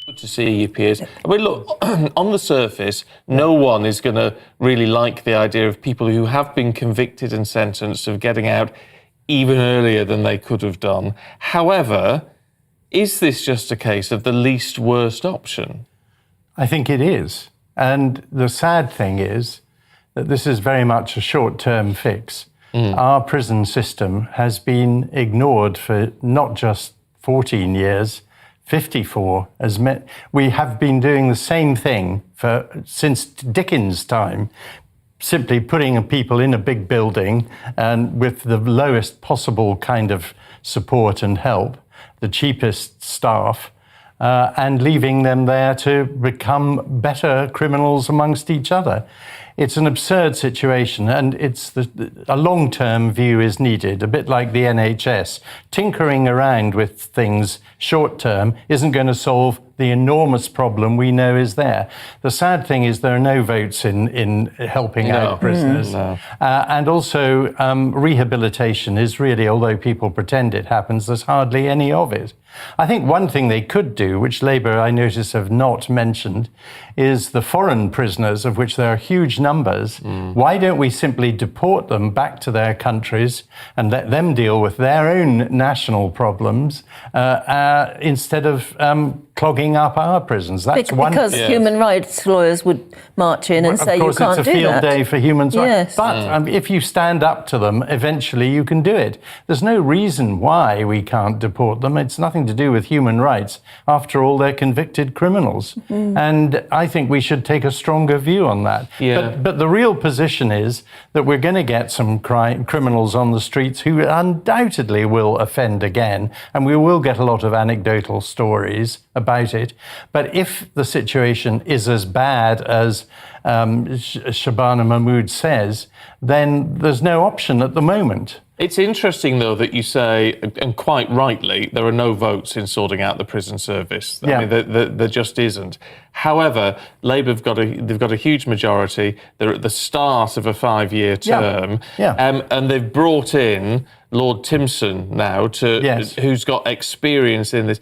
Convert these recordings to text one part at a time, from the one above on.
Good to see you, Piers. I mean, look, on the surface, no one is going to really like the idea of people who have been convicted and sentenced of getting out even earlier than they could have done. However, is this just a case of the least worst option? I think it is. And the sad thing is that this is very much a short-term fix. Our prison system has been ignored for not just 14 years, 54. We have been doing the same thing since Dickens' time, simply putting people in a big building and with the lowest possible kind of support and help, the cheapest staff, and leaving them there to become better criminals amongst each other. It's an absurd situation, and a long-term view is needed, a bit like the NHS. Tinkering around with things short-term isn't going to solve the enormous problem we know is there. The sad thing is there are no votes in helping out prisoners. And also rehabilitation is really, although people pretend it happens, there's hardly any of it. I think one thing they could do, which Labour, I notice, have not mentioned, is the foreign prisoners, of which there are huge numbers. Why don't we simply deport them back to their countries and let them deal with their own national problems instead of clogging up our prisons? That's because human rights lawyers would march in and say you can't do that. Of course, it's a field day for human rights. But if you stand up to them, eventually you can do it. There's no reason why we can't deport them. It's nothing to do with human rights. After all, they're convicted criminals. And I think we should take a stronger view on that. But the real position is that we're going to get some criminals on the streets who undoubtedly will offend again, and we will get a lot of anecdotal stories about it. But if the situation is as bad as Shabana Mahmood says, then there's no option at the moment. It's interesting, though, that you say, and quite rightly, there are no votes in sorting out the prison service. I mean, there just isn't. However, Labour they've got a huge majority. They're at the start of a 5-year term, and they've brought in Lord Timpson now, who's got experience in this.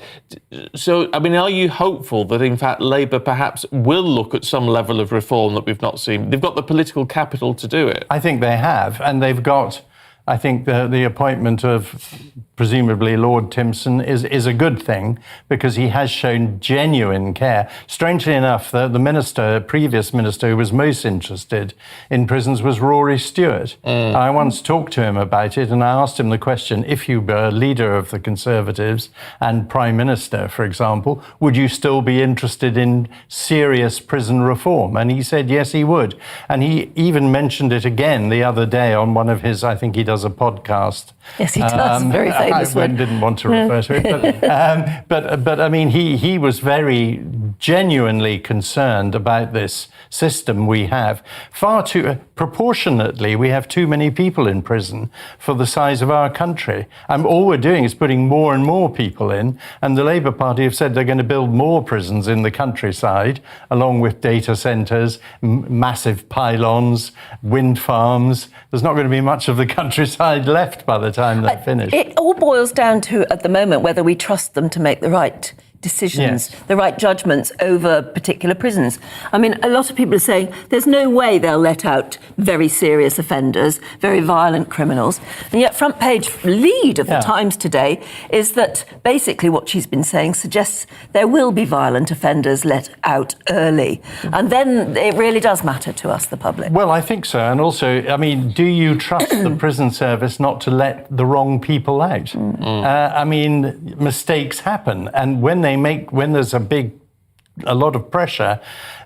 So, I mean, are you hopeful that, in fact, Labour perhaps will look at some level of reform that we've not seen? They've got the political capital to do it. I think they have, and they've got... I think the appointment of presumably Lord Timpson is a good thing because he has shown genuine care. Strangely enough, the previous minister who was most interested in prisons was Rory Stewart. I once talked to him about it and I asked him the question, if you were leader of the Conservatives and Prime Minister, for example, would you still be interested in serious prison reform? And he said yes, he would. And he even mentioned it again the other day on one of his, I think he does a podcast. Yes, he does. Very famous one. I didn't want to refer to it, but I mean, he was very genuinely concerned about this system we have. Far too proportionately, we have too many people in prison for the size of our country. All we're doing is putting more and more people in, and the Labour Party have said they're going to build more prisons in the countryside, along with data centres, massive pylons, wind farms. There's not going to be much of the countryside left by the time they're finished. It all boils down to, at the moment, whether we trust them to make the right decisions, the right judgments over particular prisons. I mean, a lot of people are saying there's no way they'll let out very serious offenders, very violent criminals. And yet front page lead of the Times today is that basically what she's been saying suggests there will be violent offenders let out early. And then it really does matter to us, the public. Well, I think so. And also, I mean, do you trust the prison service not to let the wrong people out? I mean, mistakes happen. And when there's a lot of pressure,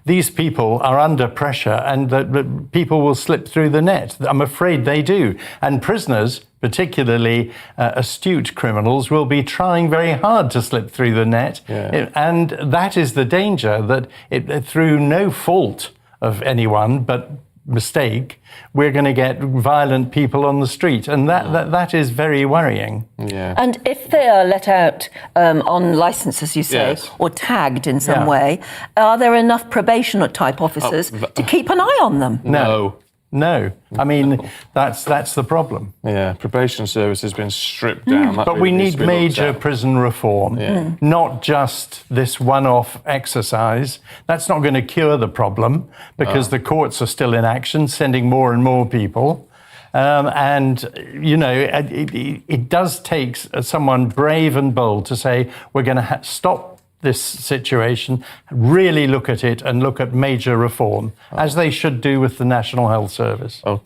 these people are under pressure and the people will slip through the net. I'm afraid they do. And prisoners, particularly astute criminals, will be trying very hard to slip through the net. And that is the danger, that through no fault of anyone but mistake, we're going to get violent people on the street, and that is very worrying. And if they are let out on licence, as you say, or tagged in some way, are there enough probation type officers to keep an eye on them? No. No. I mean, that's the problem. Yeah, probation service has been stripped down. That But really we needs need to be looked major at. prison reform, not just this one-off exercise. That's not going to cure the problem because the courts are still in action, sending more and more people. And, you know, it does take someone brave and bold to say, we're going to stop this situation, really look at it and look at major reform, as they should do with the National Health Service. Okay.